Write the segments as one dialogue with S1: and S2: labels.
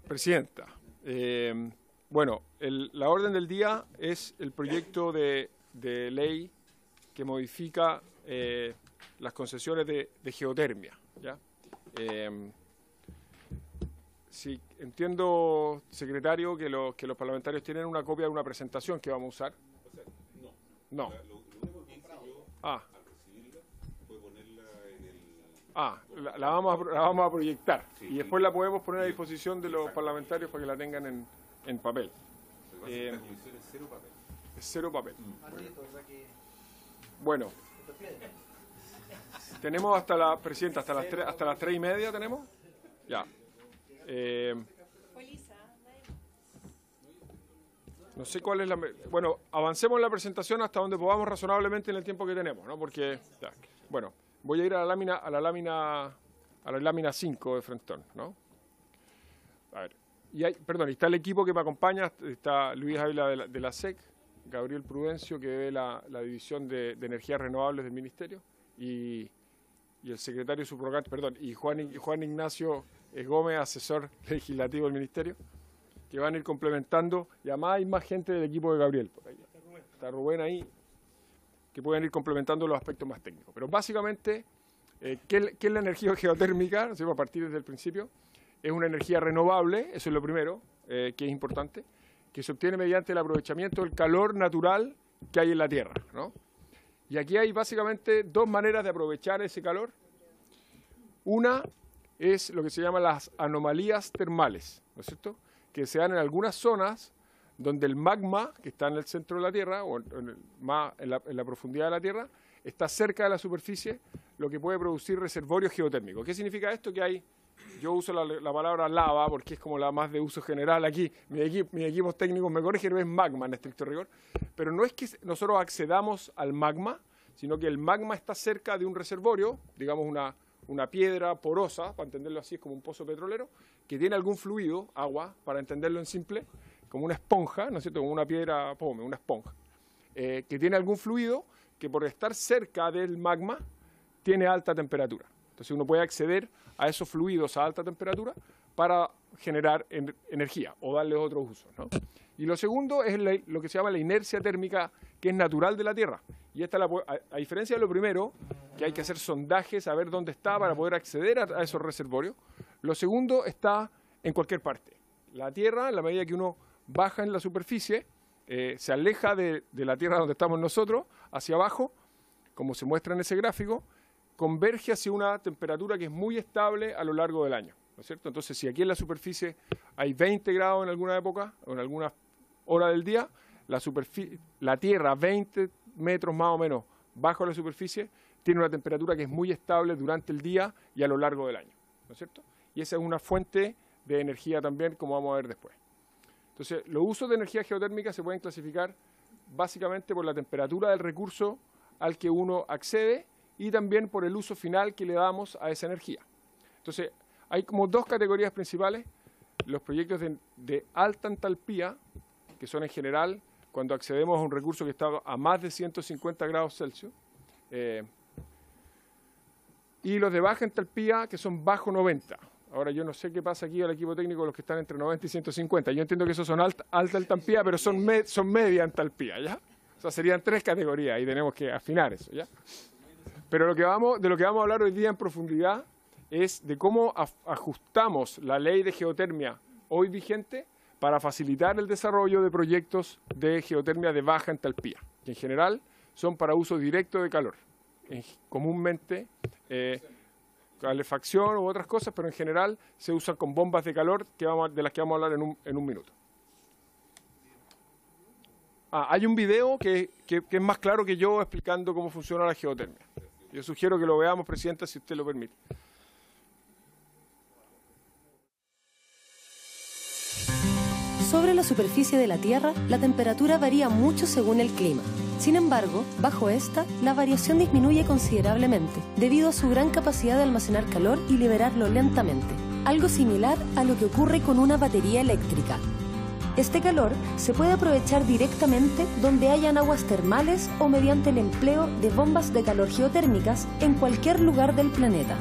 S1: Presidenta, bueno, la orden del día es el proyecto de ley que modifica las concesiones de geotermia, ¿ya? Sí, entiendo, secretario, que los parlamentarios tienen una copia de una presentación que vamos a usar.
S2: O sea,
S1: No.
S2: Lo único que hice yo
S1: al
S2: recibirla fue ponerla en el...
S1: La vamos a proyectar,
S2: sí,
S1: y después la podemos poner a disposición de los parlamentarios para que la tengan en papel.
S2: La comisión es cero papel.
S1: Es cero papel. Bueno, tenemos hasta la presidenta, hasta las 3:30 tenemos. Ya. No sé cuál es la... Bueno, avancemos en la presentación hasta donde podamos razonablemente en el tiempo que tenemos, ¿no? Porque, ya, bueno, voy a ir a la lámina 5 de Frentón, ¿no? A ver, perdón, está el equipo que me acompaña, está Luis Ávila de la SEC, Gabriel Prudencio, que ve la división de energías renovables del Ministerio, y el secretario subrogante, perdón, y Juan Ignacio Gómez, asesor legislativo del Ministerio, que van a ir complementando, y además hay más gente del equipo de Gabriel, por ahí está Rubén ahí, que pueden ir complementando los aspectos más técnicos. Pero básicamente, ¿qué es la energía geotérmica? ¿No? A partir desde el principio, es una energía renovable, eso es lo primero, que es importante, que se obtiene mediante el aprovechamiento del calor natural que hay en la Tierra, ¿no? Y aquí hay básicamente dos maneras de aprovechar ese calor. Una es lo que se llama las anomalías termales, ¿no es cierto?, que se dan en algunas zonas donde el magma, que está en el centro de la Tierra, o en la profundidad de la Tierra, está cerca de la superficie, lo que puede producir reservorios geotérmicos. ¿Qué significa esto? Que hay, yo uso la palabra lava porque es como la más de uso general aquí, mis equipos técnicos me corrigen, no es magma en estricto rigor, pero no es que nosotros accedamos al magma, sino que el magma está cerca de un reservorio, digamos una piedra porosa, para entenderlo así, es como un pozo petrolero, que tiene algún fluido, agua, para entenderlo en simple, como una esponja, ¿no es cierto?, como una piedra pome, una esponja, que tiene algún fluido que por estar cerca del magma tiene alta temperatura. Entonces uno puede acceder a esos fluidos a alta temperatura para generar energía o darle otros usos, ¿no? Y lo segundo es lo que se llama la inercia térmica, que es natural de la Tierra. Y esta, a diferencia de lo primero, que hay que hacer sondajes, a ver dónde está para poder acceder a esos reservorios, lo segundo está en cualquier parte. La Tierra, en la medida que uno baja en la superficie, se aleja de la Tierra donde estamos nosotros, hacia abajo, como se muestra en ese gráfico, converge hacia una temperatura que es muy estable a lo largo del año, ¿no es cierto? Entonces, si aquí en la superficie hay 20 grados en alguna época, o en alguna hora del día, la Tierra, 20 metros más o menos bajo la superficie, tiene una temperatura que es muy estable durante el día y a lo largo del año, ¿no es cierto? Y esa es una fuente de energía también, como vamos a ver después. Entonces, los usos de energía geotérmica se pueden clasificar básicamente por la temperatura del recurso al que uno accede y también por el uso final que le damos a esa energía. Entonces, hay como dos categorías principales: los proyectos de alta entalpía, que son en general cuando accedemos a un recurso que está a más de 150 grados Celsius, y los de baja entalpía, que son bajo 90. Ahora, yo no sé qué pasa aquí al equipo técnico, los que están entre 90 y 150. Yo entiendo que esos son alta entalpía, pero son media entalpía, ¿ya? O sea, serían tres categorías y tenemos que afinar eso, ¿ya? Pero de lo que vamos a hablar hoy día en profundidad es de cómo ajustamos la ley de geotermia hoy vigente para facilitar el desarrollo de proyectos de geotermia de baja entalpía, que en general son para uso directo de calor. Comúnmente calefacción u otras cosas, pero en general se usan con bombas de calor de las que vamos a hablar en un minuto. Hay un video que es más claro que yo explicando cómo funciona la geotermia. Yo sugiero que lo veamos, Presidenta, si usted lo permite.
S3: Sobre la superficie de la Tierra, la temperatura varía mucho según el clima. Sin embargo, bajo esta, la variación disminuye considerablemente, debido a su gran capacidad de almacenar calor y liberarlo lentamente, algo similar a lo que ocurre con una batería eléctrica. Este calor se puede aprovechar directamente donde hayan aguas termales o mediante el empleo de bombas de calor geotérmicas en cualquier lugar del planeta.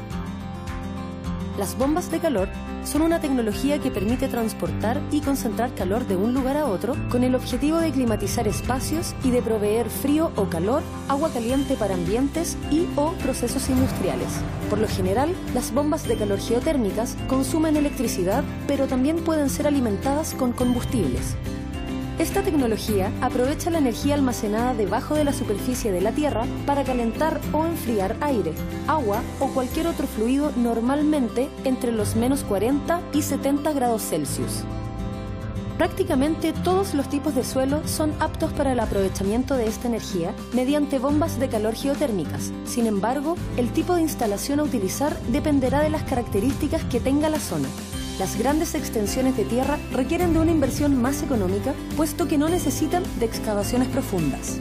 S3: Las bombas de calor son son una tecnología que permite transportar y concentrar calor de un lugar a otro con el objetivo de climatizar espacios y de proveer frío o calor, agua caliente para ambientes y o procesos industriales. Por lo general, las bombas de calor geotérmicas consumen electricidad, pero también pueden ser alimentadas con combustibles. Esta tecnología aprovecha la energía almacenada debajo de la superficie de la Tierra para calentar o enfriar aire, agua o cualquier otro fluido normalmente entre los menos 40 y 70 grados Celsius. Prácticamente todos los tipos de suelo son aptos para el aprovechamiento de esta energía mediante bombas de calor geotérmicas. Sin embargo, el tipo de instalación a utilizar dependerá de las características que tenga la zona. Las grandes extensiones de tierra requieren de una inversión más económica, puesto que no necesitan de excavaciones profundas.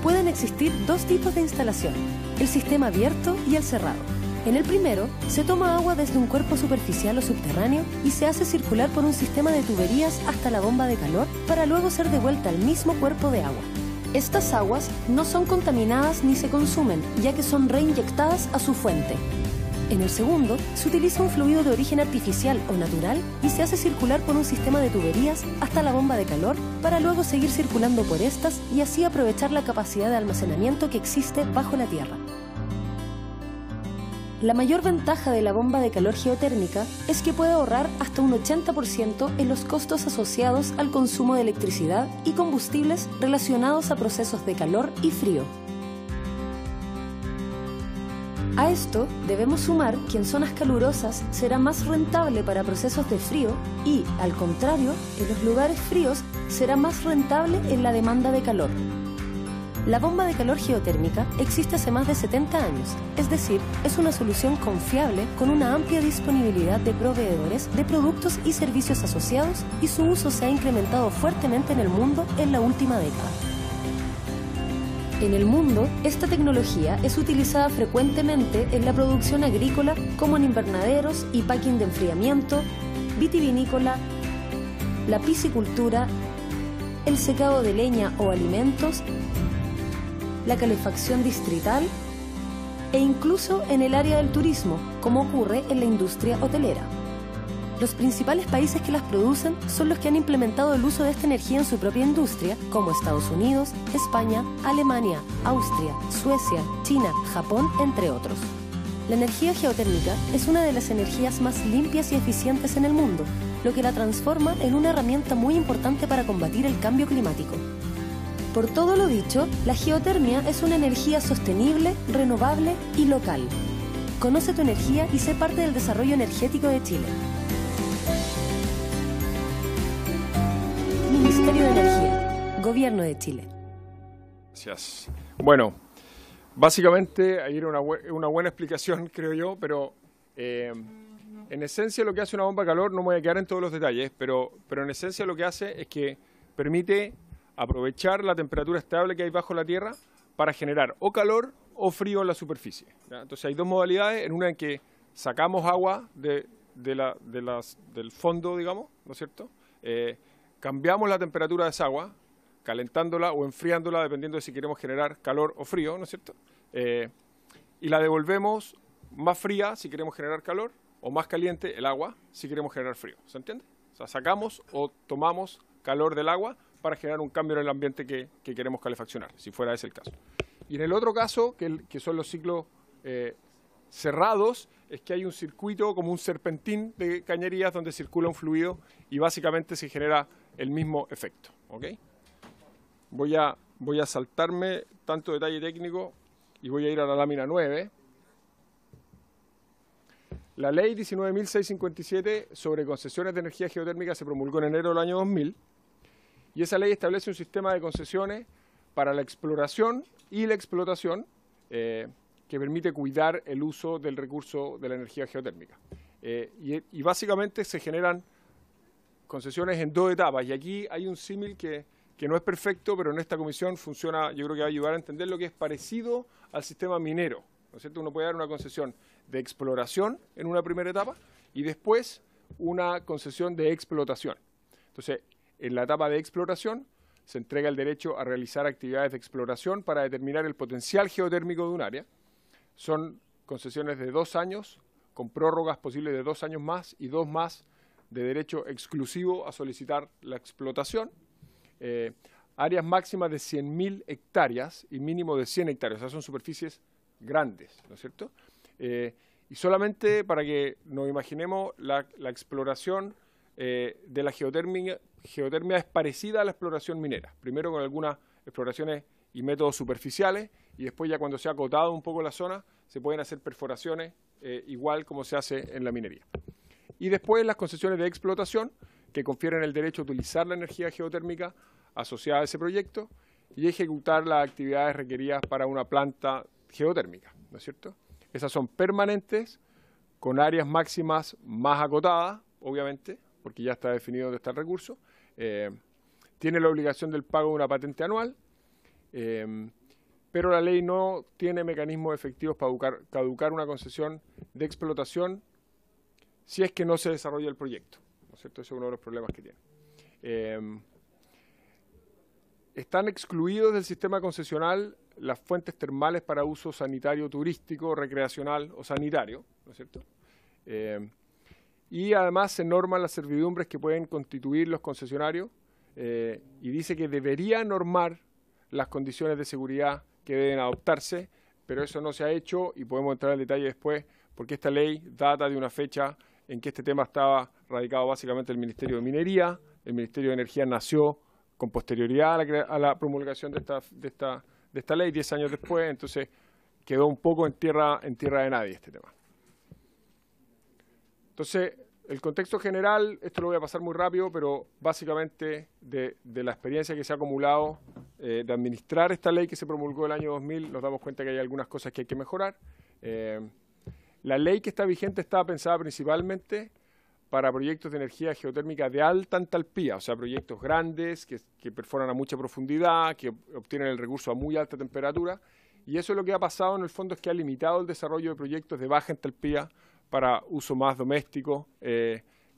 S3: Pueden existir dos tipos de instalación, el sistema abierto y el cerrado. En el primero, se toma agua desde un cuerpo superficial o subterráneo y se hace circular por un sistema de tuberías hasta la bomba de calor para luego ser devuelta al mismo cuerpo de agua. Estas aguas no son contaminadas ni se consumen, ya que son reinyectadas a su fuente. En el segundo, se utiliza un fluido de origen artificial o natural y se hace circular por un sistema de tuberías hasta la bomba de calor para luego seguir circulando por estas y así aprovechar la capacidad de almacenamiento que existe bajo la tierra. La mayor ventaja de la bomba de calor geotérmica es que puede ahorrar hasta un 80% en los costos asociados al consumo de electricidad y combustibles relacionados a procesos de calor y frío. A esto debemos sumar que en zonas calurosas será más rentable para procesos de frío y, al contrario, en los lugares fríos será más rentable en la demanda de calor. La bomba de calor geotérmica existe hace más de 70 años, es decir, es una solución confiable con una amplia disponibilidad de proveedores de productos y servicios asociados y su uso se ha incrementado fuertemente en el mundo en la última década. En el mundo, esta tecnología es utilizada frecuentemente en la producción agrícola como en invernaderos y packing de enfriamiento, vitivinícola, la piscicultura, el secado de leña o alimentos, la calefacción distrital e incluso en el área del turismo, como ocurre en la industria hotelera. Los principales países que las producen son los que han implementado el uso de esta energía en su propia industria, como Estados Unidos, España, Alemania, Austria, Suecia, China, Japón, entre otros. La energía geotérmica es una de las energías más limpias y eficientes en el mundo, lo que la transforma en una herramienta muy importante para combatir el cambio climático. Por todo lo dicho, la geotermia es una energía sostenible, renovable y local. Conoce tu energía y sé parte del desarrollo energético de Chile. Ministerio de Energía, Gobierno de Chile.
S1: Gracias. Bueno, básicamente ahí era una buena explicación, creo yo, pero en esencia lo que hace una bomba de calor, no me voy a quedar en todos los detalles, pero en esencia lo que hace es que permite aprovechar la temperatura estable que hay bajo la tierra para generar o calor o frío en la superficie, ¿ya? Entonces hay dos modalidades, en una en que sacamos agua del fondo, digamos, ¿no es cierto? Cambiamos la temperatura de esa agua, calentándola o enfriándola, dependiendo de si queremos generar calor o frío, ¿no es cierto? Y la devolvemos más fría si queremos generar calor, o más caliente el agua si queremos generar frío, ¿se entiende? O sea, sacamos o tomamos calor del agua para generar un cambio en el ambiente que queremos calefaccionar, si fuera ese el caso. Y en el otro caso, que son los ciclos cerrados, es que hay un circuito como un serpentín de cañerías donde circula un fluido y básicamente se genera el mismo efecto, ¿ok? Voy a saltarme tanto detalle técnico y voy a ir a la lámina 9. La ley 19.657 sobre concesiones de energía geotérmica se promulgó en enero del año 2000 y esa ley establece un sistema de concesiones para la exploración y la explotación que permite cuidar el uso del recurso de la energía geotérmica. Y básicamente se generan concesiones en dos etapas y aquí hay un símil que no es perfecto, pero en esta comisión funciona, yo creo que va a ayudar a entender lo que es parecido al sistema minero, ¿no es cierto? Uno puede dar una concesión de exploración en una primera etapa y después una concesión de explotación. Entonces, en la etapa de exploración se entrega el derecho a realizar actividades de exploración para determinar el potencial geotérmico de un área. Son concesiones de 2 años con prórrogas posibles de 2 años más y 2 más de derecho exclusivo a solicitar la explotación. Áreas máximas de 100.000 hectáreas y mínimo de 100 hectáreas, o sea, son superficies grandes, ¿no es cierto? Y solamente para que nos imaginemos, la exploración de la geotermia es parecida a la exploración minera. Primero con algunas exploraciones y métodos superficiales, y después ya cuando se ha acotado un poco la zona, se pueden hacer perforaciones igual como se hace en la minería. Y después las concesiones de explotación, que confieren el derecho a utilizar la energía geotérmica asociada a ese proyecto y ejecutar las actividades requeridas para una planta geotérmica, ¿no es cierto? Esas son permanentes, con áreas máximas más acotadas, obviamente, porque ya está definido dónde está el recurso. Tiene la obligación del pago de una patente anual, pero la ley no tiene mecanismos efectivos para caducar una concesión de explotación si es que no se desarrolla el proyecto, ¿no es cierto? Ese es uno de los problemas que tiene. Están excluidos del sistema concesional las fuentes termales para uso sanitario, turístico, recreacional o sanitario, ¿no es cierto? Y además se norman las servidumbres que pueden constituir los concesionarios y dice que debería normar las condiciones de seguridad que deben adoptarse, pero eso no se ha hecho y podemos entrar en detalle después porque esta ley data de una fecha en que este tema estaba radicado básicamente en el Ministerio de Minería. El Ministerio de Energía nació con posterioridad a la promulgación de esta ley, 10 años después, entonces quedó un poco en tierra de nadie este tema. Entonces, el contexto general, esto lo voy a pasar muy rápido, pero básicamente de la experiencia que se ha acumulado de administrar esta ley que se promulgó el año 2000, nos damos cuenta que hay algunas cosas que hay que mejorar. La ley que está vigente está pensada principalmente para proyectos de energía geotérmica de alta entalpía, o sea, proyectos grandes que perforan a mucha profundidad, que obtienen el recurso a muy alta temperatura, y eso es lo que ha pasado en el fondo, es que ha limitado el desarrollo de proyectos de baja entalpía para uso más doméstico,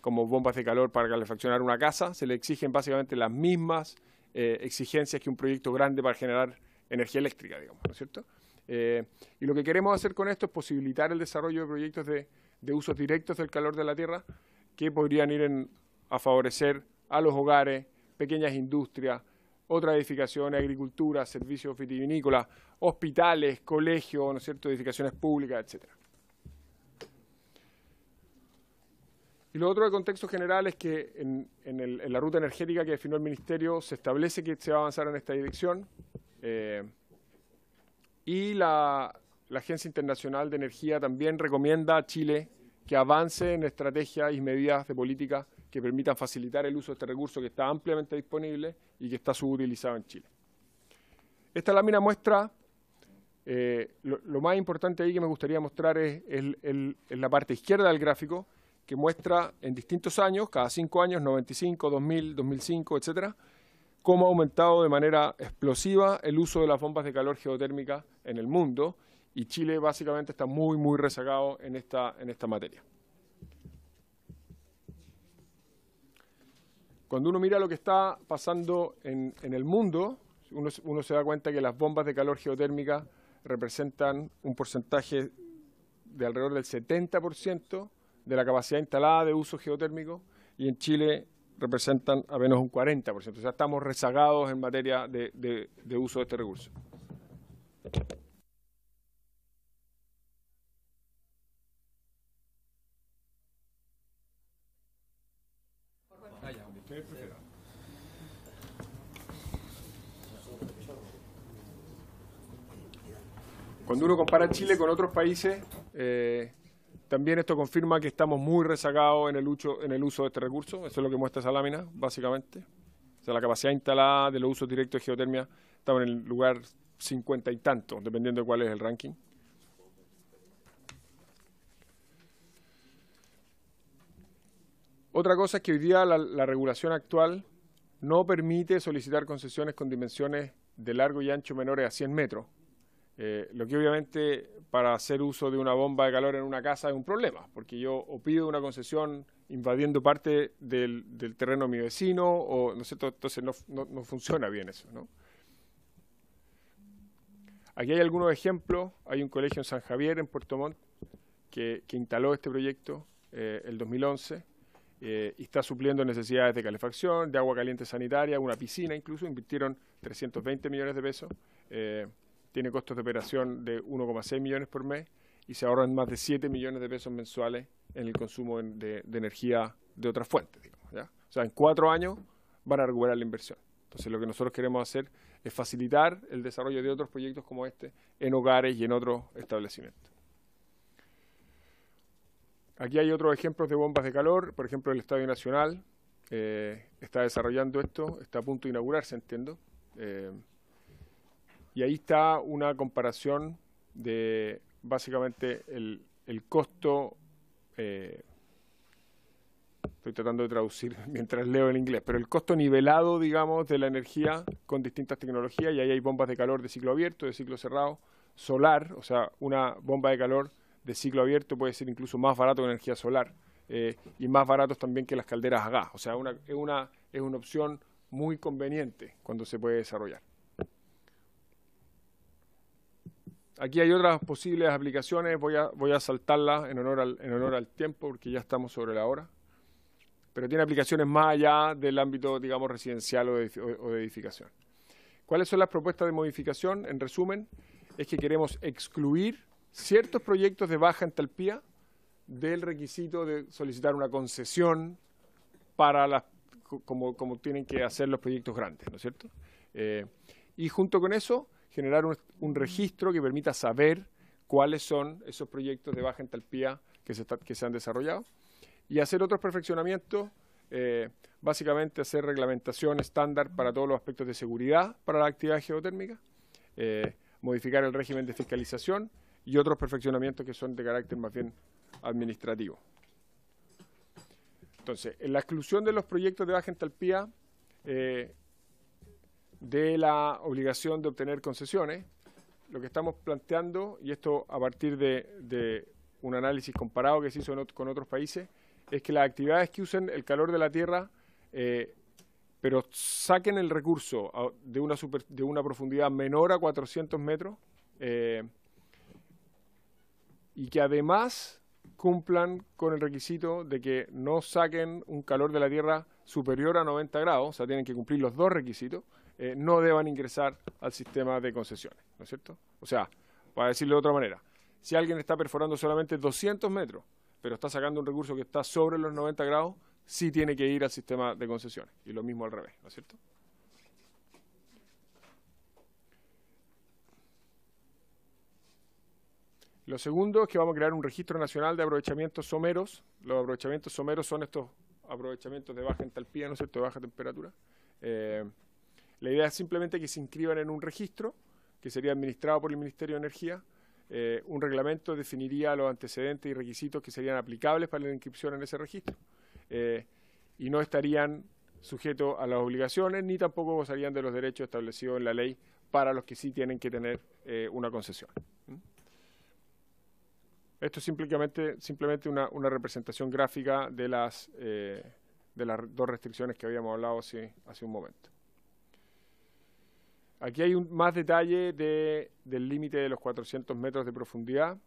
S1: como bombas de calor para calefaccionar una casa. Se le exigen básicamente las mismas exigencias que un proyecto grande para generar energía eléctrica, digamos, ¿no es cierto? Y lo que queremos hacer con esto es posibilitar el desarrollo de proyectos de usos directos del calor de la tierra, que podrían ir a favorecer a los hogares, pequeñas industrias, otras edificaciones, agricultura, servicios vitivinícolas, hospitales, colegios, ¿no es cierto?, edificaciones públicas, etcétera. Y lo otro de contexto general es que en la ruta energética que definió el Ministerio se establece que se va a avanzar en esta dirección y la Agencia Internacional de Energía también recomienda a Chile que avance en estrategias y medidas de política que permitan facilitar el uso de este recurso que está ampliamente disponible y que está subutilizado en Chile. Esta lámina muestra, lo más importante ahí que me gustaría mostrar es la parte izquierda del gráfico, que muestra en distintos años, cada 5 años, 95, 2000, 2005, etcétera, cómo ha aumentado de manera explosiva el uso de las bombas de calor geotérmica en el mundo, y Chile básicamente está muy, muy rezagado en esta materia. Cuando uno mira lo que está pasando en el mundo, uno se da cuenta que las bombas de calor geotérmica representan un porcentaje de alrededor del 70% de la capacidad instalada de uso geotérmico, y en Chile representan apenas un 40%. O sea, estamos rezagados en materia de uso de este recurso. Cuando uno compara Chile con otros países, también esto confirma que estamos muy rezagados en el uso de este recurso. Eso es lo que muestra esa lámina, básicamente. O sea, la capacidad instalada de los usos directos de geotermia estamos en el lugar 50 y tanto, dependiendo de cuál es el ranking. Otra cosa es que hoy día la regulación actual no permite solicitar concesiones con dimensiones de largo y ancho menores a 100 metros. Lo que obviamente para hacer uso de una bomba de calor en una casa es un problema, porque yo o pido una concesión invadiendo parte del terreno de mi vecino, o no sé, entonces no funciona bien eso, ¿no? Aquí hay algunos ejemplos. Hay un colegio en San Javier, en Puerto Montt, que instaló este proyecto el 2011 y está supliendo necesidades de calefacción, de agua caliente sanitaria, una piscina incluso. Invirtieron 320 millones de pesos. Tiene costos de operación de 1,6 millones por mes y se ahorran más de 7 millones de pesos mensuales en el consumo de energía de otras fuentes, digamos, ¿ya? O sea, en 4 años van a recuperar la inversión. Entonces, lo que nosotros queremos hacer es facilitar el desarrollo de otros proyectos como este en hogares y en otros establecimientos. Aquí hay otros ejemplos de bombas de calor. Por ejemplo, el Estadio Nacional está desarrollando esto, está a punto de inaugurarse, entiendo. Y ahí está una comparación de básicamente el costo. Estoy tratando de traducir mientras leo en inglés, pero el costo nivelado, digamos, de la energía con distintas tecnologías, y ahí hay bombas de calor de ciclo abierto, de ciclo cerrado, solar, o sea, una bomba de calor de ciclo abierto puede ser incluso más barato que energía solar, y más baratos también que las calderas a gas, o sea, es una opción muy conveniente cuando se puede desarrollar. Aquí hay otras posibles aplicaciones, voy a saltarlas en honor al tiempo, porque ya estamos sobre la hora. Pero tiene aplicaciones más allá del ámbito, digamos, residencial o de edificación. ¿Cuáles son las propuestas de modificación? En resumen, es que queremos excluir ciertos proyectos de baja entalpía del requisito de solicitar una concesión para como tienen que hacer los proyectos grandes, ¿no es cierto? Y junto con eso, generar un registro que permita saber cuáles son esos proyectos de baja entalpía que se han desarrollado. Y hacer otros perfeccionamientos, básicamente hacer reglamentación estándar para todos los aspectos de seguridad para la actividad geotérmica, modificar el régimen de fiscalización y otros perfeccionamientos que son de carácter más bien administrativo. Entonces, en la exclusión de los proyectos de baja entalpía de la obligación de obtener concesiones, lo que estamos planteando, y esto a partir de un análisis comparado que se hizo con otros países, es que las actividades que usen el calor de la tierra, pero saquen el recurso de una profundidad menor a 400 metros y que además cumplan con el requisito de que no saquen un calor de la tierra superior a 90 grados, o sea, tienen que cumplir los dos requisitos, no deban ingresar al sistema de concesiones, ¿no es cierto? O sea, para decirlo de otra manera, si alguien está perforando solamente 200 metros, pero está sacando un recurso que está sobre los 90 grados, sí tiene que ir al sistema de concesiones. Y lo mismo al revés, ¿no es cierto? Lo segundo es que vamos a crear un registro nacional de aprovechamientos someros. Los aprovechamientos someros son estos aprovechamientos de baja entalpía, ¿no es cierto?, de baja temperatura. La idea es simplemente que se inscriban en un registro que sería administrado por el Ministerio de Energía. Un reglamento definiría los antecedentes y requisitos que serían aplicables para la inscripción en ese registro y no estarían sujetos a las obligaciones ni tampoco gozarían de los derechos establecidos en la ley para los que sí tienen que tener una concesión. Esto es simplemente una representación gráfica de las dos restricciones que habíamos hablado hace un momento. Aquí hay más detalle del límite de los 400 metros de profundidad.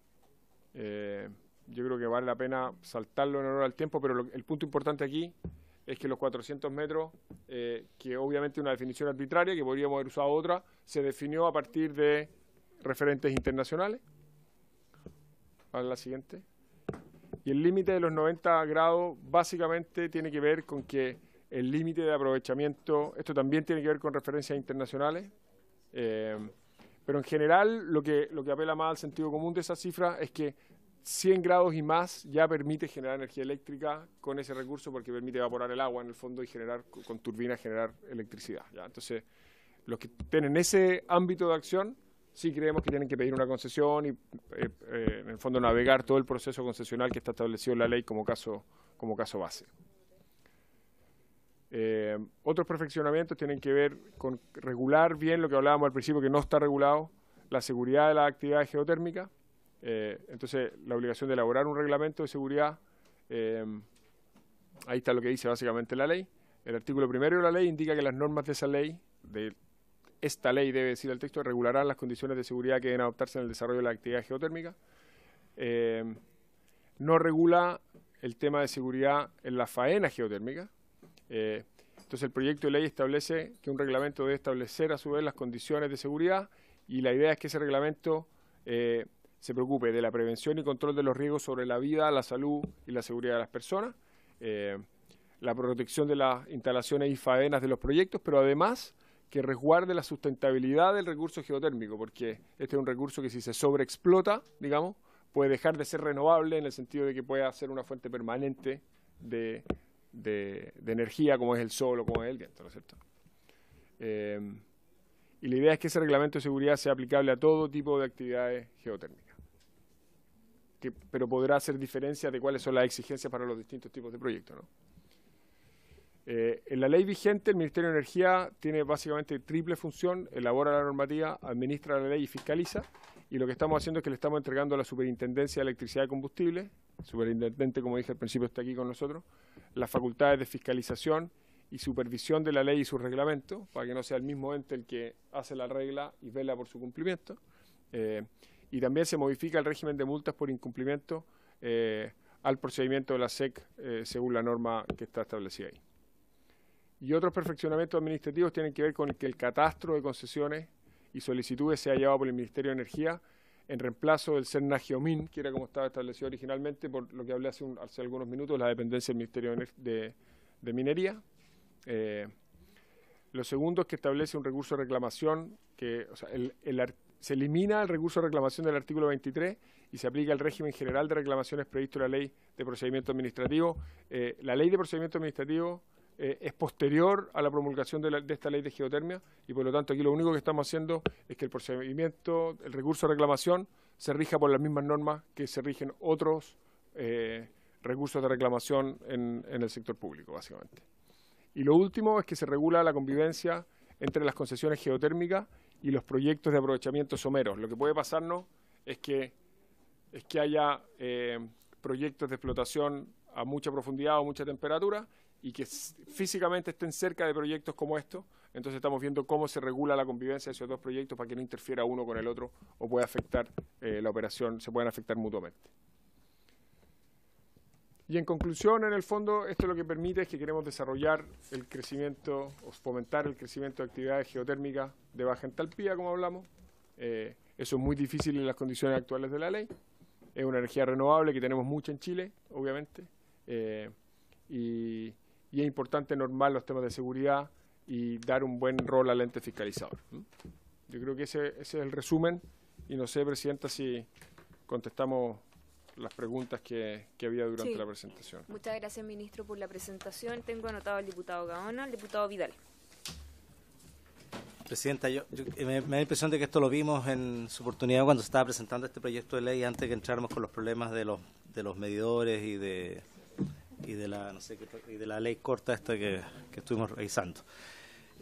S1: Yo creo que vale la pena saltarlo en honor al tiempo, pero el punto importante aquí es que los 400 metros, que obviamente es una definición arbitraria, que podríamos haber usado otra, se definió a partir de referentes internacionales. A la siguiente. Y el límite de los 90 grados básicamente tiene que ver con que el límite de aprovechamiento, esto también tiene que ver con referencias internacionales, pero en general lo que apela más al sentido común de esa cifra es que 100 grados y más ya permite generar energía eléctrica con ese recurso porque permite evaporar el agua en el fondo y generar con turbinas generar electricidad, ¿ya? Entonces, los que tienen ese ámbito de acción sí creemos que tienen que pedir una concesión y en el fondo navegar todo el proceso concesional que está establecido en la ley como caso base. Otros perfeccionamientos tienen que ver con regular bien lo que hablábamos al principio, que no está regulado, la seguridad de las actividades geotérmicas. Entonces, la obligación de elaborar un reglamento de seguridad, ahí está lo que dice básicamente la ley. El artículo 1 de la ley indica que las normas de esa ley, de esta ley debe decir el texto, regularán las condiciones de seguridad que deben adoptarse en el desarrollo de la actividad geotérmica. no regula el tema de seguridad en la faena geotérmica. Entonces el proyecto de ley establece que un reglamento debe establecer a su vez las condiciones de seguridad, y la idea es que ese reglamento se preocupe de la prevención y control de los riesgos sobre la vida, la salud y la seguridad de las personas, la protección de las instalaciones y faenas de los proyectos, pero además que resguarde la sustentabilidad del recurso geotérmico, porque este es un recurso que si se sobreexplota, digamos, puede dejar de ser renovable en el sentido de que pueda ser una fuente permanente de energía, como es el sol o como es el viento, ¿no es cierto? Y la idea es que ese reglamento de seguridad sea aplicable a todo tipo de actividades geotérmicas, pero podrá hacer diferencia de cuáles son las exigencias para los distintos tipos de proyectos, ¿no? En la ley vigente, el Ministerio de Energía tiene básicamente triple función: elabora la normativa, administra la ley y fiscaliza. Y lo que estamos haciendo es que le estamos entregando a la Superintendencia de Electricidad y Combustible, el superintendente, como dije al principio, está aquí con nosotros, las facultades de fiscalización y supervisión de la ley y sus reglamentos, para que no sea el mismo ente el que hace la regla y vela por su cumplimiento. Y también se modifica el régimen de multas por incumplimiento al procedimiento de la SEC según la norma que está establecida ahí. Y otros perfeccionamientos administrativos tienen que ver con que el catastro de concesiones y solicitudes sea llevado por el Ministerio de Energía en reemplazo del CERNA-GEOMIN, que era como estaba establecido originalmente, por lo que hablé hace algunos minutos, la dependencia del Ministerio de Minería. Lo segundo es que establece un recurso de reclamación, se elimina el recurso de reclamación del artículo 23 y se aplica el régimen general de reclamaciones previsto en la Ley de Procedimiento Administrativo. La Ley de Procedimiento Administrativo es posterior a la promulgación de esta ley de geotermia, y por lo tanto aquí lo único que estamos haciendo es que el recurso de reclamación se rija por las mismas normas que se rigen otros recursos de reclamación en el sector público, básicamente. Y lo último es que se regula la convivencia entre las concesiones geotérmicas y los proyectos de aprovechamiento someros. Lo que puede pasarnos es que haya proyectos de explotación a mucha profundidad o mucha temperatura, y que físicamente estén cerca de proyectos como estos. Entonces estamos viendo cómo se regula la convivencia de esos dos proyectos para que no interfiera uno con el otro o pueda afectar la operación, se puedan afectar mutuamente. Y en conclusión, en el fondo, esto lo que permite es que queremos desarrollar el crecimiento o fomentar el crecimiento de actividades geotérmicas de baja entalpía, como hablamos. Eso es muy difícil en las condiciones actuales de la ley. Es una energía renovable que tenemos mucha en Chile, obviamente. Y es importante normar los temas de seguridad y dar un buen rol al ente fiscalizador. Yo creo que ese es el resumen, y no sé, Presidenta, si contestamos las preguntas que había durante la presentación.
S4: Muchas gracias, Ministro, por la presentación. Tengo anotado al diputado Gaona, al diputado Vidal.
S5: Presidenta, me da la impresión de que esto lo vimos en su oportunidad cuando se estaba presentando este proyecto de ley, antes que entráramos con los problemas de los medidores y de la ley corta esta que estuvimos revisando.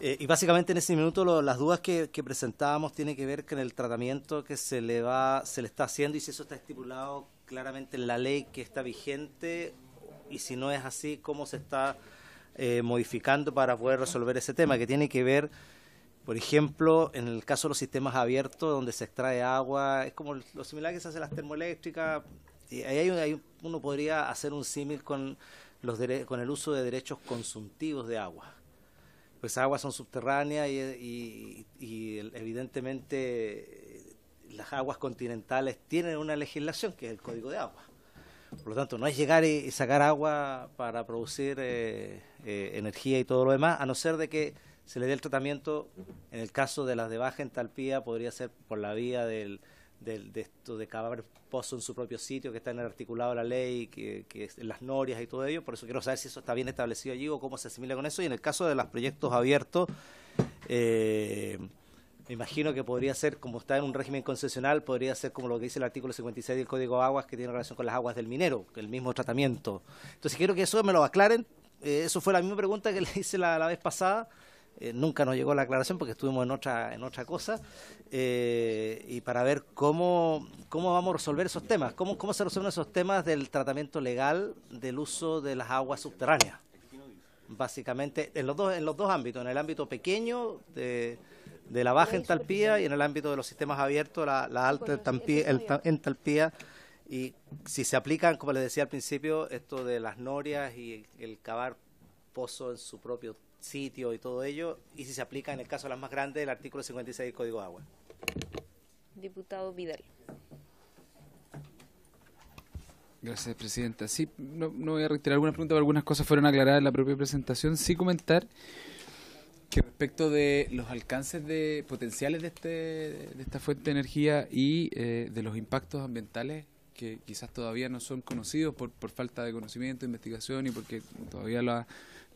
S5: Y básicamente en ese minuto las dudas que presentábamos tienen que ver con el tratamiento que se le está haciendo, y si eso está estipulado claramente en la ley que está vigente, y si no es así, cómo se está modificando para poder resolver ese tema, que tiene que ver, por ejemplo, en el caso de los sistemas abiertos donde se extrae agua, es como lo similar que se hace en las termoeléctricas. Y ahí uno podría hacer un símil con el uso de derechos consuntivos de agua. Pues esas aguas son subterráneas y evidentemente las aguas continentales tienen una legislación que es el Código de Agua. Por lo tanto, no es llegar y sacar agua para producir energía y todo lo demás, a no ser de que se le dé el tratamiento. En el caso de las de baja entalpía podría ser por la vía de esto de cavar pozo en su propio sitio, que está en el articulado de la ley, que en las norias y todo ello. Por eso quiero saber si eso está bien establecido allí o cómo se asimila con eso. Y en el caso de los proyectos abiertos, me imagino que podría ser, como está en un régimen concesional, podría ser como lo que dice el artículo 56 del Código de Aguas, que tiene relación con las aguas del minero, el mismo tratamiento. Entonces quiero que eso me lo aclaren. Eso fue la misma pregunta que le hice la vez pasada. Nunca nos llegó la aclaración porque estuvimos en otra cosa, y para ver cómo vamos a resolver esos temas, cómo se resuelven esos temas del tratamiento legal del uso de las aguas subterráneas, básicamente en los dos ámbitos, en el ámbito pequeño de la baja entalpía y en el ámbito de los sistemas abiertos, la alta entalpía Y si se aplican, como les decía al principio, esto de las norias y el cavar pozo en su propio sitio y todo ello, y si se aplica en el caso de las más grandes el artículo 56 del Código de Agua.
S4: Diputado Vidal.
S6: Gracias, Presidenta. Sí, no voy a reiterar algunas preguntas, pero algunas cosas fueron aclaradas en la propia presentación. Sí comentar que respecto de los alcances potenciales de esta fuente de energía y de los impactos ambientales que quizás todavía no son conocidos por falta de conocimiento, investigación y porque todavía la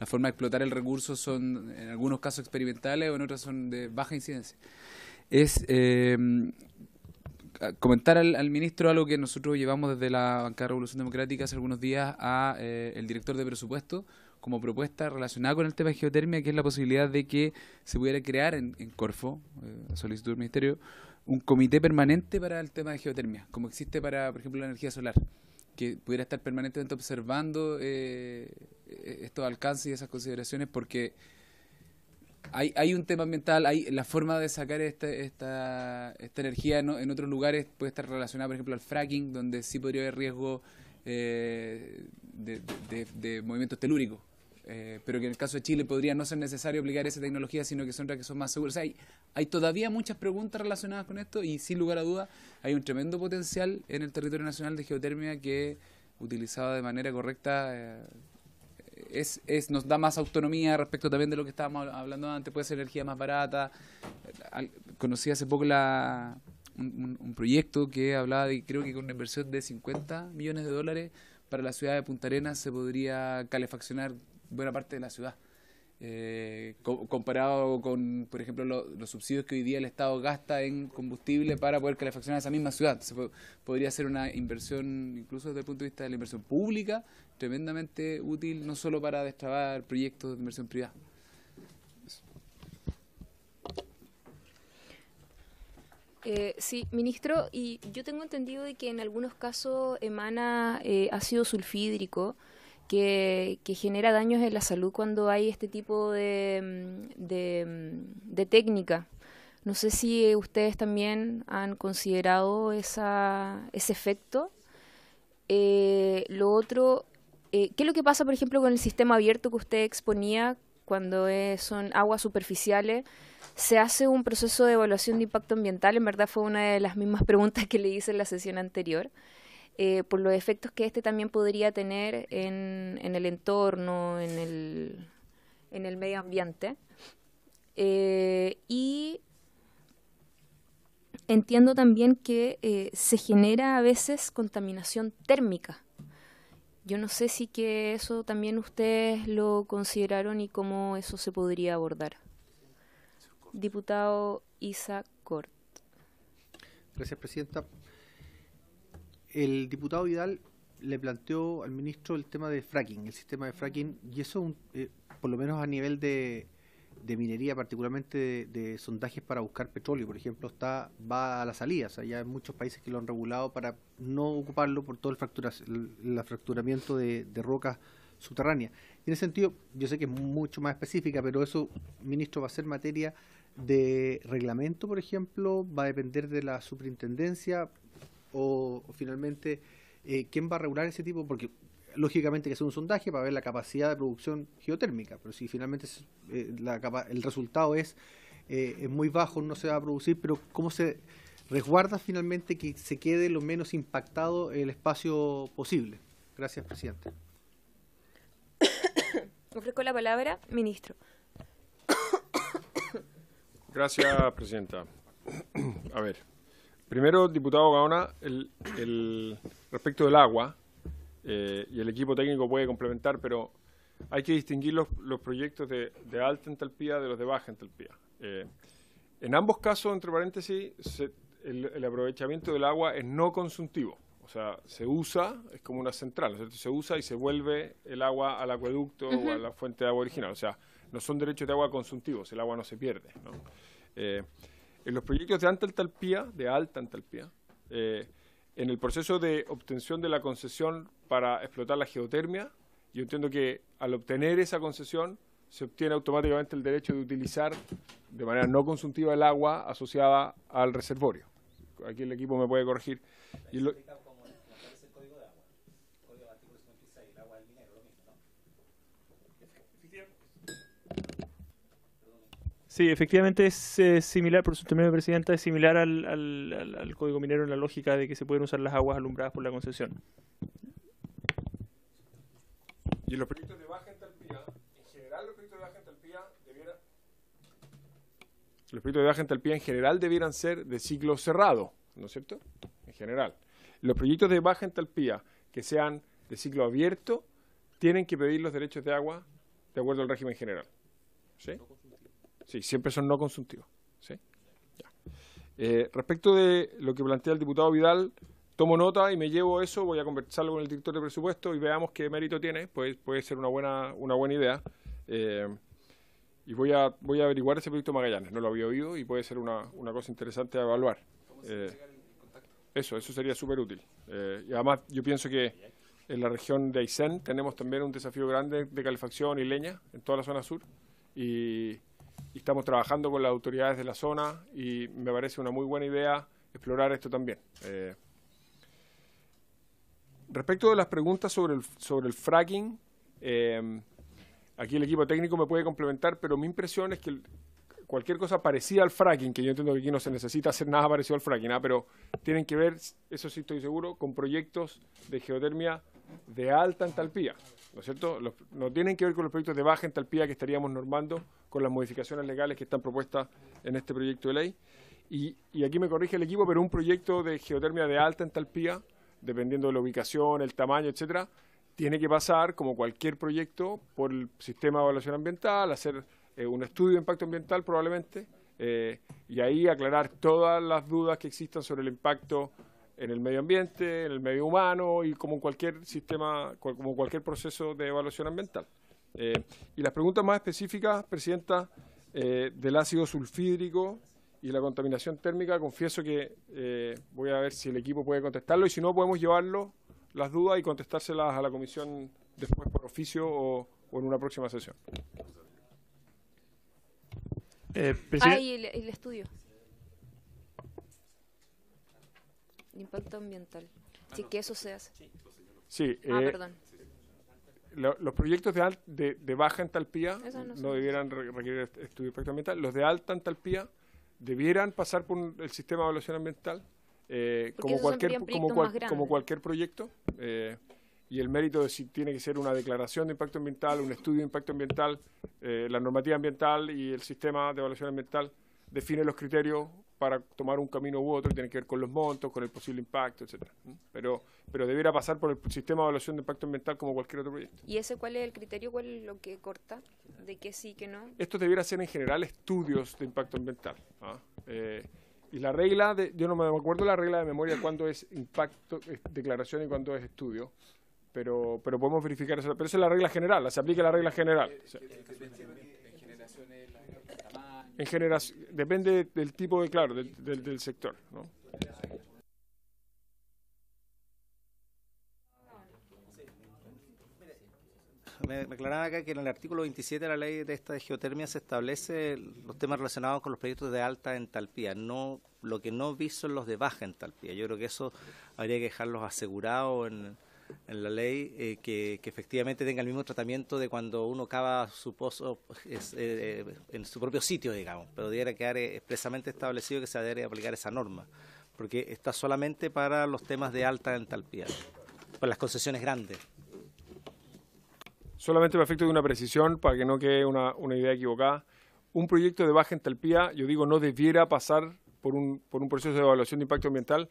S6: forma de explotar el recurso son en algunos casos experimentales o en otros son de baja incidencia. Es comentar al ministro algo que nosotros llevamos desde la bancada de Revolución Democrática hace algunos días a el director de presupuesto como propuesta relacionada con el tema de geotermia, que es la posibilidad de que se pudiera crear en Corfo, a solicitud del Ministerio, un comité permanente para el tema de geotermia, como existe para, por ejemplo, la energía solar, que pudiera estar permanentemente observando estos alcances y esas consideraciones, porque hay un tema ambiental, hay la forma de sacar esta energía en otros lugares puede estar relacionada, por ejemplo, al fracking, donde sí podría haber riesgo de movimientos telúricos, pero que en el caso de Chile podría no ser necesario aplicar esa tecnología, sino que son otras que son más seguras. O sea, hay todavía muchas preguntas relacionadas con esto y sin lugar a dudas hay un tremendo potencial en el territorio nacional de geotermia que, utilizada de manera correcta, nos da más autonomía respecto también de lo que estábamos hablando antes. Puede ser energía más barata. Conocí hace poco un proyecto que hablaba de, creo que con una inversión de 50 millones de dólares para la ciudad de Punta Arenas se podría calefaccionar buena parte de la ciudad. Comparado con, por ejemplo, los subsidios que hoy día el Estado gasta en combustible para poder calefaccionar esa misma ciudad. Podría ser una inversión, incluso desde el punto de vista de la inversión pública, tremendamente útil, no solo para destrabar proyectos de inversión privada.
S4: Sí, ministro, y yo tengo entendido de que en algunos casos emana ácido sulfídrico que genera daños en la salud cuando hay este tipo de técnica. No sé si ustedes también han considerado ese efecto. Lo otro, ¿qué es lo que pasa, por ejemplo, con el sistema abierto que usted exponía cuando son aguas superficiales? ¿Se hace un proceso de evaluación de impacto ambiental? En verdad fue una de las mismas preguntas que le hice en la sesión anterior. Por los efectos que también podría tener en el entorno, en el medio ambiente. Y entiendo también que se genera a veces contaminación térmica. Yo no sé si que eso también ustedes lo consideraron y cómo eso se podría abordar. Diputado Isa Cort.
S7: Gracias, Presidenta. El diputado Vidal le planteó al ministro el tema de fracking, el sistema de fracking, y eso, por lo menos a nivel de minería, particularmente de sondajes para buscar petróleo, por ejemplo, va a la salida. O sea, ya hay muchos países que lo han regulado para no ocuparlo por todo el fracturamiento de rocas subterráneas. En ese sentido, yo sé que es mucho más específica, pero eso, ministro, va a ser materia de reglamento, por ejemplo, va a depender de la superintendencia o finalmente quién va a regular ese tipo, porque lógicamente que es un sondaje para ver la capacidad de producción geotérmica, pero si finalmente el resultado es muy bajo, no se va a producir, pero ¿cómo se resguarda finalmente que se quede lo menos impactado el espacio posible? Gracias, Presidente.
S4: Ofrezco la palabra, ministro.
S1: Gracias, Presidenta. A ver, primero, diputado Gaona, respecto del agua, y el equipo técnico puede complementar, pero hay que distinguir los proyectos de alta entalpía de los de baja entalpía. En ambos casos, entre paréntesis, el aprovechamiento del agua es no consultivo. O sea, se usa, es como una central, ¿no? Se usa y se vuelve el agua al acueducto o a la fuente de agua original. O sea, no son derechos de agua consultivos, el agua no se pierde, ¿no? En los proyectos de alta entalpía, en el proceso de obtención de la concesión para explotar la geotermia, yo entiendo que al obtener esa concesión se obtiene automáticamente el derecho de utilizar de manera no consultiva el agua asociada al reservorio. Aquí el equipo me puede corregir.
S8: Sí, efectivamente es similar, por su término de presidenta, es similar al Código Minero en la lógica de que se pueden usar las aguas alumbradas por la concesión.
S1: Y en los proyectos de baja entalpía, en general los proyectos de baja entalpía debieran ser de ciclo cerrado, ¿no es cierto? En general. Los proyectos de baja entalpía que sean de ciclo abierto tienen que pedir los derechos de agua de acuerdo al régimen general. ¿Sí? Sí, siempre son no consultivos. ¿Sí? Ya. Respecto de lo que plantea el diputado Vidal, tomo nota y me llevo eso, voy a conversarlo con el director de presupuesto y veamos qué mérito tiene, pues puede ser una buena idea. Y voy a averiguar ese proyecto Magallanes, no lo había oído y puede ser una cosa interesante a evaluar. Eso sería súper útil. Y además yo pienso que en la región de Aysén tenemos también un desafío grande de calefacción y leña en toda la zona sur y estamos trabajando con las autoridades de la zona y me parece una muy buena idea explorar esto también. Respecto de las preguntas sobre el fracking, aquí el equipo técnico me puede complementar, pero mi impresión es que cualquier cosa parecida al fracking, que yo entiendo que aquí no se necesita hacer nada parecido al fracking, pero tienen que ver, eso sí estoy seguro, con proyectos de geotermia de alta entalpía, ¿no es cierto? No tienen que ver con los proyectos de baja entalpía que estaríamos normando con las modificaciones legales que están propuestas en este proyecto de ley. Y aquí me corrige el equipo, pero un proyecto de geotermia de alta entalpía, dependiendo de la ubicación, el tamaño, etcétera, tiene que pasar, como cualquier proyecto, por el sistema de evaluación ambiental, hacer un estudio de impacto ambiental probablemente, y ahí aclarar todas las dudas que existan sobre el impacto en el medio ambiente, en el medio humano y como cualquier sistema, como cualquier proceso de evaluación ambiental. Y las preguntas más específicas, Presidenta, del ácido sulfídrico y la contaminación térmica, confieso que voy a ver si el equipo puede contestarlo y si no podemos llevarlo las dudas y contestárselas a la comisión después por oficio o en una próxima sesión.
S4: Y el estudio. El impacto ambiental. Sí, que eso se hace.
S1: Sí.
S4: Perdón.
S1: Los proyectos de baja entalpía no debieran requerir estudio de impacto ambiental. Los de alta entalpía debieran pasar por el sistema de evaluación ambiental como cualquier proyecto. Y el mérito de si tiene que ser una declaración de impacto ambiental, un estudio de impacto ambiental, la normativa ambiental y el sistema de evaluación ambiental define los criterios para tomar un camino u otro, y tiene que ver con los montos, con el posible impacto, etcétera. Pero debiera pasar por el sistema de evaluación de impacto ambiental como cualquier otro proyecto.
S4: ¿Y ese cuál es el criterio? ¿Cuál es lo que corta? ¿De qué sí, que no?
S1: Esto debiera ser en general estudios de impacto ambiental. Y la regla, yo no me acuerdo la regla de memoria cuándo es impacto, declaración y cuándo es estudio, pero podemos verificar eso. Pero esa es la regla general, se aplica la regla general. En generación, depende del tipo de, claro, del sector, ¿no?
S5: Me aclaraban acá que en el artículo 27 de la ley de esta de geotermia se establece los temas relacionados con los proyectos de alta entalpía, no lo que no vi son los de baja entalpía. Yo creo que eso habría que dejarlos asegurados en la ley, que efectivamente tenga el mismo tratamiento de cuando uno cava su pozo en su propio sitio, digamos, pero debiera quedar expresamente establecido que se debe aplicar esa norma, porque está solamente para los temas de alta entalpía, para las concesiones grandes.
S1: Solamente para efecto de una precisión, para que no quede una idea equivocada, un proyecto de baja entalpía, yo digo, no debiera pasar por un proceso de evaluación de impacto ambiental,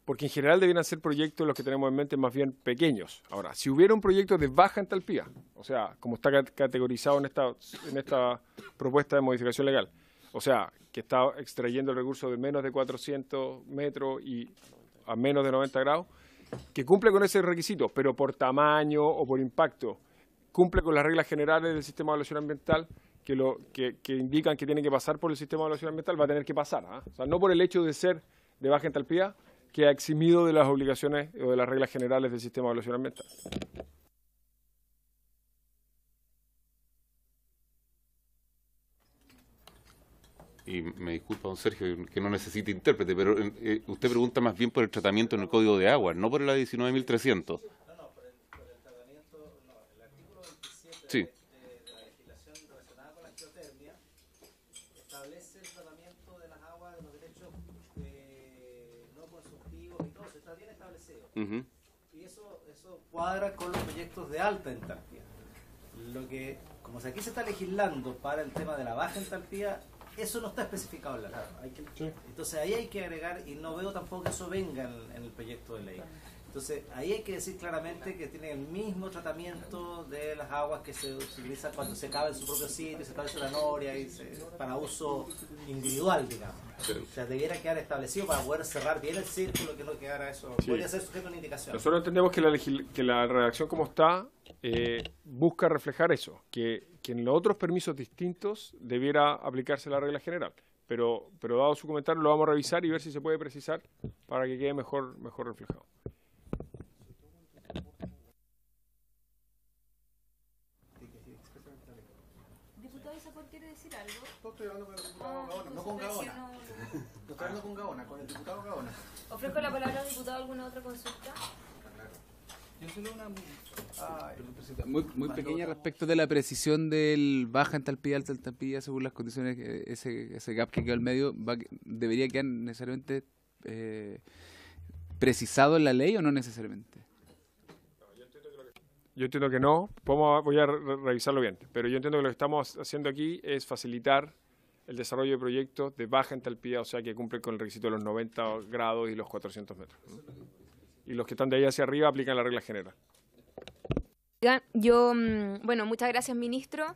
S1: porque en general debieran ser proyectos los que tenemos en mente más bien pequeños. Ahora, si hubiera un proyecto de baja entalpía, o sea, como está categorizado en esta propuesta de modificación legal, o sea, que está extrayendo el recurso de menos de 400 metros y a menos de 90 grados, que cumple con ese requisito, pero por tamaño o por impacto, cumple con las reglas generales del sistema de evaluación ambiental que indican que tiene que pasar por el sistema de evaluación ambiental, va a tener que pasar. O sea, no por el hecho de ser de baja entalpía, que ha eximido de las obligaciones o de las reglas generales del sistema de evaluación ambiental.
S2: Y me disculpa, don Sergio, que no necesite intérprete, pero usted pregunta más bien por el tratamiento en el Código de Aguas, no por la 19.300.
S5: No, por el tratamiento, no, el artículo 27
S2: sí.
S5: de la legislación relacionada con la geotermia está establece el tratamiento de las aguas de los derechos no constructivos y todo, eso está bien establecido. Y eso cuadra con los proyectos de alta entalpía. Lo que, como aquí se está legislando para el tema de la baja entalpía, eso no está especificado en la ley. Entonces ahí hay que agregar, y no veo tampoco que eso venga en el proyecto de ley. Entonces ahí hay que decir claramente que tiene el mismo tratamiento de las aguas que se utilizan cuando se cava en su propio sitio, se establece la noria para uso individual, digamos. O sea, debiera quedar establecido para poder cerrar bien el círculo, que no quedara eso. Sí. Podría ser sujeto a una indicación.
S1: Nosotros entendemos que la redacción como está busca reflejar eso, que en los otros permisos distintos debiera aplicarse la regla general. Pero dado su comentario lo vamos a revisar y ver si se puede precisar para que quede mejor reflejado.
S4: Diputado Isapor, ¿quiere decir algo?
S7: No estoy hablando con el diputado Gaona, no con Gaona. No estoy hablando con Gaona, con el diputado Gaona.
S4: Ofrezco la palabra al diputado. ¿Alguna otra consulta?
S6: Yo solo muy pequeña respecto de la precisión del baja entalpía, alta entalpía, según las condiciones, ese gap que quedó al medio, ¿debería quedar necesariamente precisado en la ley o no necesariamente?
S1: Yo entiendo que no, voy a revisarlo bien, pero yo entiendo que lo que estamos haciendo aquí es facilitar el desarrollo de proyectos de baja entalpía, o sea que cumplen con el requisito de los 90 grados y los 400 metros. Y los que están de ahí hacia arriba aplican la regla general.
S4: Bueno, muchas gracias, ministro.